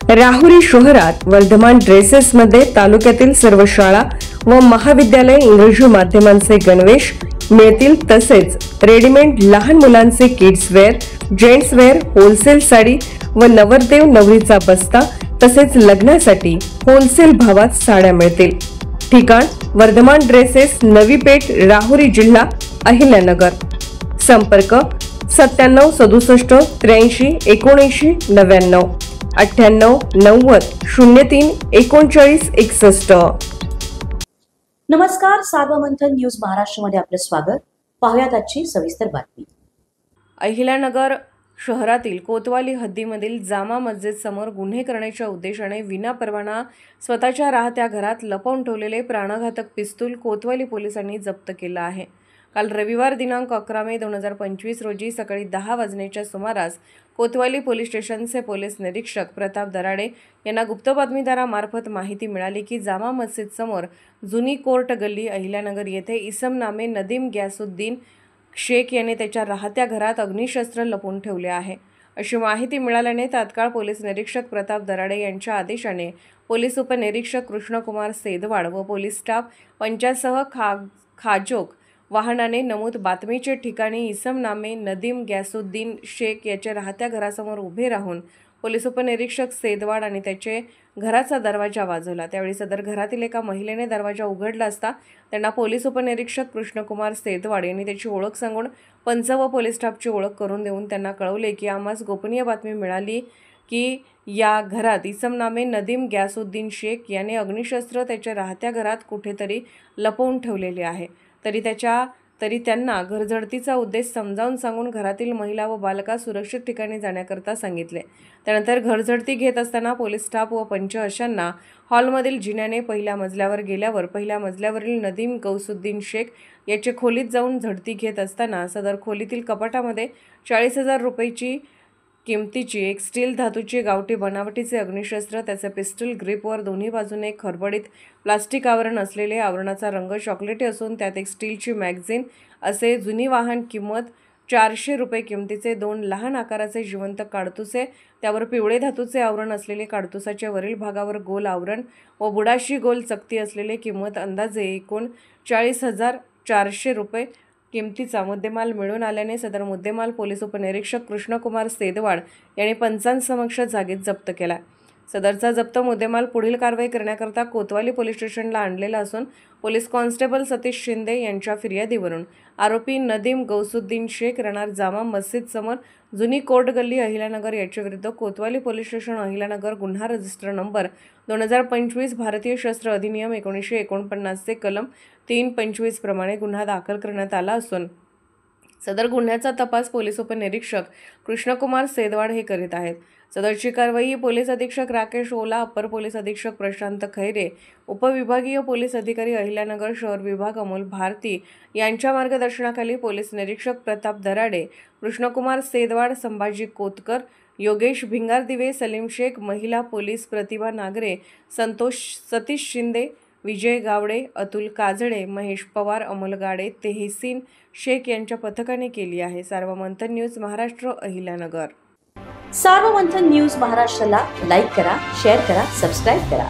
राहुरी शहरात वर्धमान ड्रेसेसमध्ये तालुक्यातील सर्व शाळा व महाविद्यालय इंग्रजी माध्यमांचे गणवेश मिळतील। तसेच रेडीमेड लहान मुलांचे kids wear, gents wear, wholesale sari व नवरदेव नवरीचा बस्ता तसेच लग्नासाठी होलसेल भावात साड्या मिळतील। ठिकाण वर्धमान ड्रेसेस, नवी पेठ, राहुरी, जिल्हा अहिल्यानगर। संपर्क 97 67 83 79 99 98 90 03 39 61। नमस्कार, सार्वमंथन न्यूज महाराष्ट्रमध्ये आपले स्वागत। पाहुयात आजची सविस्तर बातमी। अहिल्यानगर शहरातील कोतवाली हद्दीमधील जामा मस्जिद समोर गुन्हे करण्याच्या उद्देशाने विनापरवाना स्वतःच्या राहत्या घरात लपवून ठेवलेले प्राणघातक पिस्तूल कोतवाली पोलिसांनी जप्त केलं आहे। काल रविवार दिनांक 11 मे 2025 रोजी सकाळी 10 वाजण्याच्या सुमारास कोतवाली पोलीस स्टेशनचे पोलीस निरीक्षक प्रताप दराडे यांना गुप्त बातमीदारामार्फत माहिती मिळाली की जामा मस्जिद समोर जुनी कोर्ट गल्ली अहिल्यानगर येथे इसम नामे नदीम गयासुद्दीन शेख याने त्याच्या राहत्या घरात अग्निशस्त्र लपवून ठेवले आहे। अशी माहिती मिळाल्याने तात्काळ पोलीस निरीक्षक प्रताप दराडे यांच्या आदेशाने पोलीस उपनिरीक्षक कृष्णकुमार सेदवाड व पोलीस स्टाफ पंचासह खाजोक वाहनाने नमूद बातमीचे ठिकाणी इसम नामे नदीम गयासुद्दीन शेख याच्या राहत्या घरासमोर उभे राहून पोलीस उपनिरीक्षक सेदवाड आणि त्याचे घराचा दरवाजा वाजवला। त्यावेळी सदर घरातील एका महिलेने दरवाजा उघडला असता त्यांना पोलीस उपनिरीक्षक कृष्णकुमार सेदवाड यांनी त्याची ओळख सांगून पंच व पोलीस स्टाफची ओळख करून देऊन त्यांना कळवले की आम्हास गोपनीय बातमी मिळाली की या घरात इसम नामे नदीम गयासुद्दीन शेख याने अग्निशस्त्र त्याच्या राहत्या घरात कुठेतरी लपवून ठेवलेले आहे। तरी त्यांना घरझडतीचा उद्देश समजावून सांगून घरातील महिला व बालका सुरक्षित ठिकाणी जाण्याकरता सांगितले। त्यानंतर घरझडती घेत असताना पोलीस स्टाफ व पंच अशांना हॉलमधील जिन्याने पहिल्या मजल्यावर गेल्यावर पहिल्या मजल्यावरील नदीम गौसुद्दीन शेख याचे खोलीत जाऊन झडती घेत असताना सदर खोलीतील कपाटामध्ये 40,000 रुपयाची किमतीची एक स्टील धातूची गावठी बनावटीचे अग्निशस्त्र, त्याचे पिस्टल ग्रिपवर दोन्ही बाजूने खरबडीत प्लास्टिक आवरण असलेले, आवरणाचा रंग चॉकलेटी असून त्यात एक स्टीलची मॅगझीन असे जुनी वाहन, किंमत 400 रुपये किमतीचे 2 लहान आकाराचे जिवंत काडतुसे, त्यावर पिवळे धातूचे आवरण असलेले, काडतुसाच्या वरील भागावर गोल आवरण व बुडाशी गोल चकती असलेले, किंमत अंदाजे एकूण 40,400 रुपये किमतीचा मुद्देमाल मिळून आल्याने सदर मुद्देमाल पोलीस उपनिरीक्षक कृष्णकुमार सेदवाड यांनी पंचांसमक्ष जागीत जप्त केला। सदरचा जप्त मुद्देमाल पुढील कारवाई करण्याकरता कोतवाली पोलीस स्टेशनला आणलेला असून पोलीस कॉन्स्टेबल सतीश शिंदे यांच्या फिर्यादीवरून आरोपी नदीम गौसुद्दीन शेख राहणार जामा मस्जिद समोर जुनी कोर्ट गल्ली अहिल्यानगर याच्या विरुद्ध कोतवाली पोलीस स्टेशन अहिल्यानगर गुन्हा रजिस्टर नंबर 2025 भारतीय शस्त्र अधिनियम 1949 चे कलम 325 प्रमाणे गुन्हा दाखल करण्यात आला असून सदर गुन्ह्याचा तपास पोलीस उपनिरीक्षक कृष्णकुमार सेदवाड हे करीत आहेत। सदरची कारवाई पोलीस अधीक्षक राकेश ओला, अपर पोलीस अधीक्षक प्रशांत खैरे, उपविभागीय पोलीस अधिकारी अहिल्यानगर शहर विभाग अमोल भारती यांच्या मार्गदर्शनाखाली पोलीस निरीक्षक प्रताप दराडे, कृष्णकुमार सेदवाड, संभाजी कोतकर, योगेश भिंगारदिवे, सलीम शेख, महिला पोलीस प्रतिभा नागरे, संतोष सतीश शिंदे, विजय गावडे, अतुल काजळे, महेश पवार, अमोल गाडे, तेहसीन शेख यांच्या पथकाने केली आहे। सार्वमंथन न्यूज महाराष्ट्र अहिल्यानगर। सार्वमंथन न्यूज महाराष्ट्राला लाईक करा, शेअर करा, सबस्क्राईब करा।